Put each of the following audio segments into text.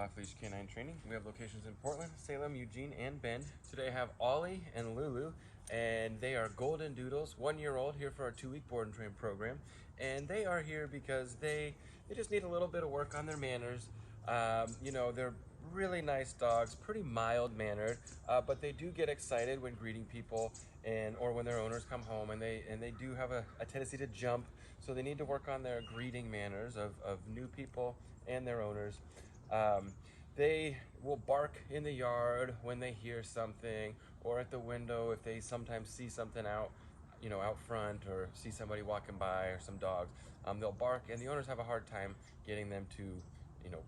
Off-Leash Canine Training. We have locations in Portland, Salem, Eugene, and Bend. Today I have Ollie and Lulu, and they are golden doodles, 1 year old, here for our 2-week board and train program. And they are here because they just need a little bit of work on their manners. You know, they're really nice dogs, pretty mild mannered, but they do get excited when greeting people or when their owners come home, and they do have a tendency to jump. So they need to work on their greeting manners of new people and their owners. They will bark in the yard when they hear something, or at the window if they sometimes see something out front, or see somebody walking by or some dogs. They'll bark, and the owners have a hard time getting them to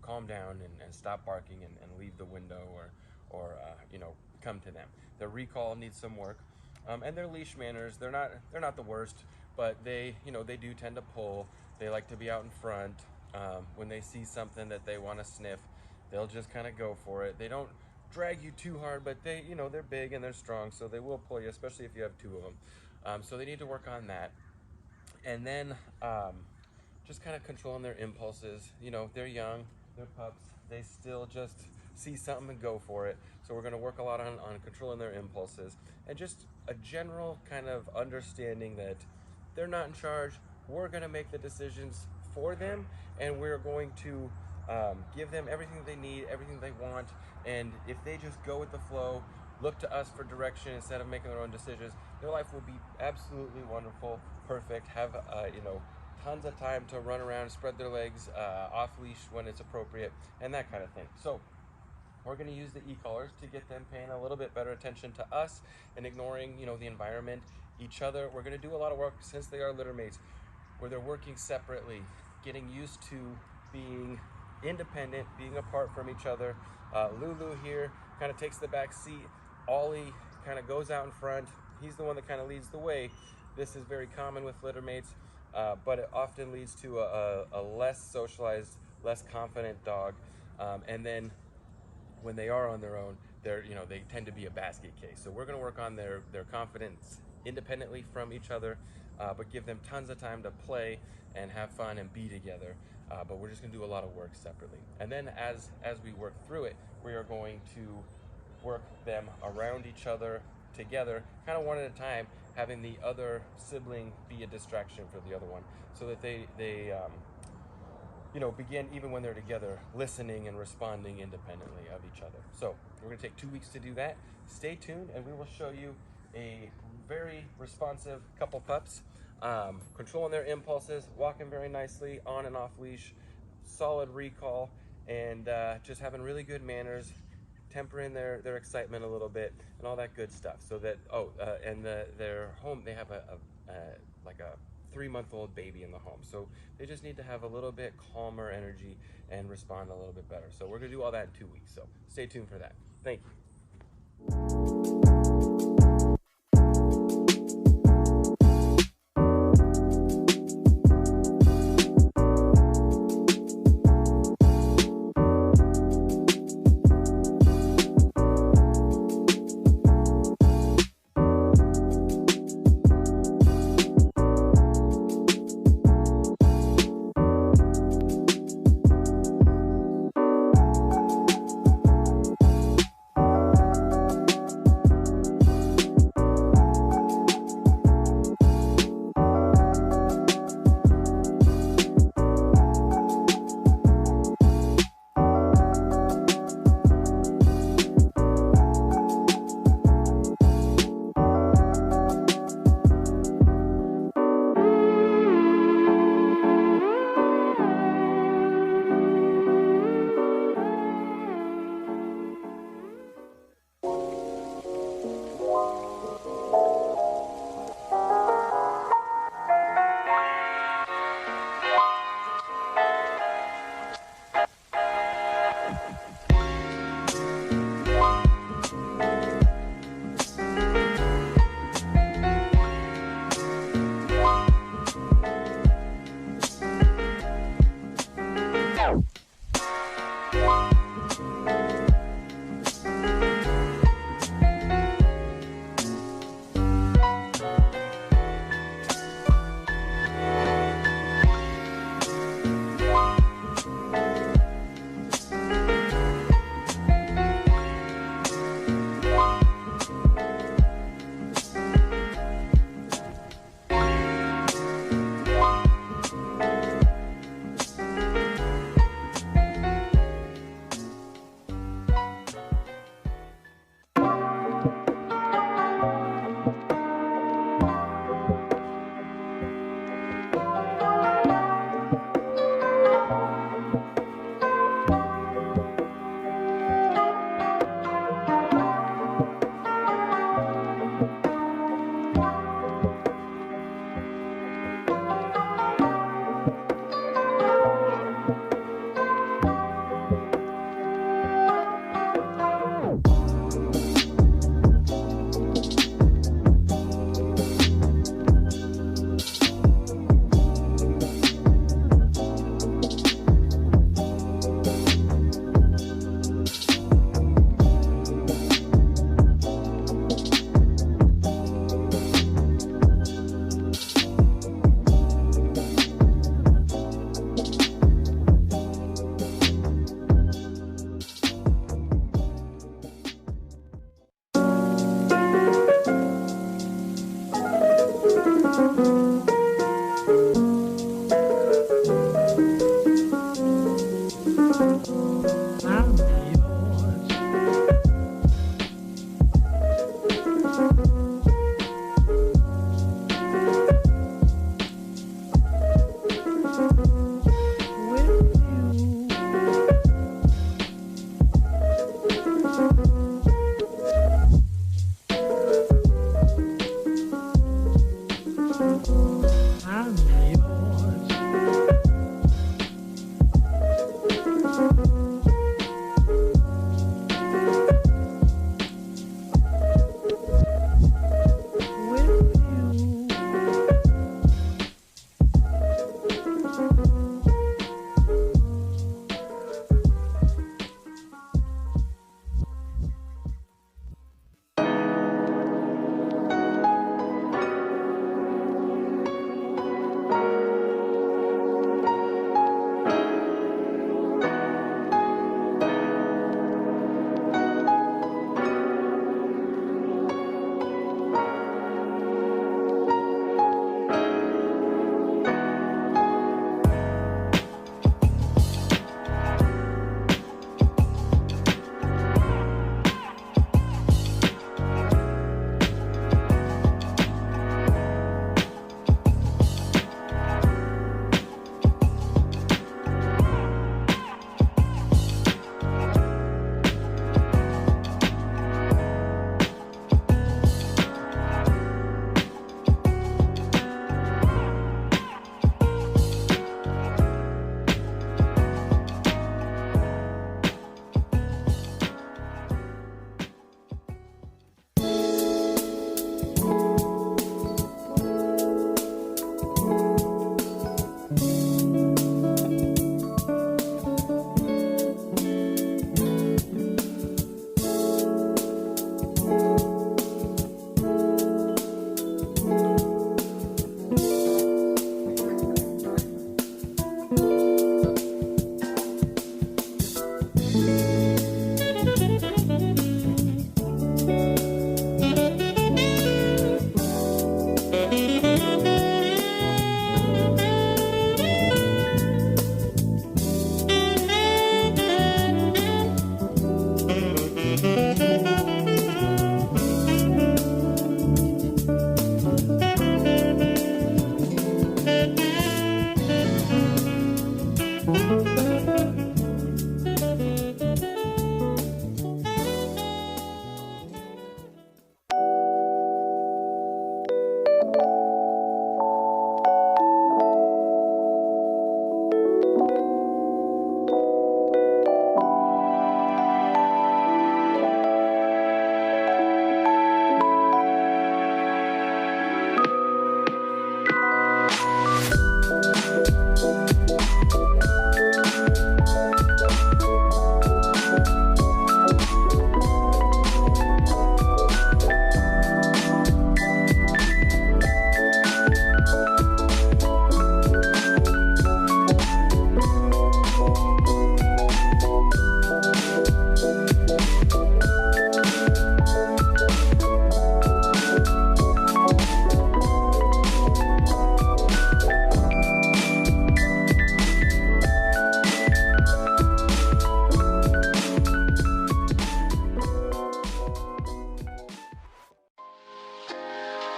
calm down and stop barking and leave the window, or come to them. Their recall needs some work, and their leash manners, they're not the worst, but they do tend to pull. They like to be out in front. When they see something that they want to sniff, they'll just kind of go for it. They don't drag you too hard, but they're big and they're strong, so they will pull you, especially if you have two of them. So they need to work on that. And then just kind of controlling their impulses. They're young, they're pups, they still just see something and go for it. So we're going to work a lot on controlling their impulses, and just a general kind of understanding that they're not in charge. We're going to make the decisions for them, and we're going to give them everything they need, everything they want. And if they just go with the flow, look to us for direction instead of making their own decisions, their life will be absolutely wonderful, perfect, have tons of time to run around, spread their legs off leash when it's appropriate, and that kind of thing. So we're going to use the e-collars to get them paying a little bit better attention to us and ignoring the environment, each other. We're going to do a lot of work, since they are litter mates, where they're working separately, getting used to being independent, being apart from each other. Lulu here kind of takes the back seat. Ollie kind of goes out in front. He's the one that kind of leads the way. This is very common with litter mates, but it often leads to a less socialized, less confident dog. And then when they are on their own, they tend to be a basket case. So we're going to work on their confidence independently from each other, but give them tons of time to play and have fun and be together. But we're just going to do a lot of work separately. And then as we work through it, we are going to work them around each other together, kind of one at a time, having the other sibling be a distraction for the other one, so that they begin, even when they're together, listening and responding independently of each other. So we're going to take 2 weeks to do that. Stay tuned, and we will show you a very responsive couple pups, controlling their impulses, walking very nicely on and off leash, solid recall, and just having really good manners, tempering their excitement a little bit, and all that good stuff. So that their home, they have a 3-month-old baby in the home, so they just need to have a little bit calmer energy and respond a little bit better. So we're gonna do all that in 2 weeks, so stay tuned for that. Thank you.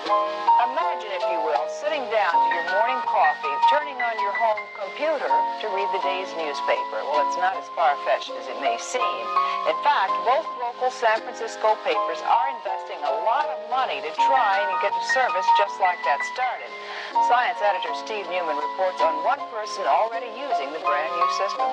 Imagine, if you will, sitting down to your morning coffee, turning on your home computer to read the day's newspaper. Well, it's not as far-fetched as it may seem. In fact, both local San Francisco papers are investing a lot of money to try and get a service just like that started. Science editor Steve Newman reports on one person already using the brand new system.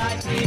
I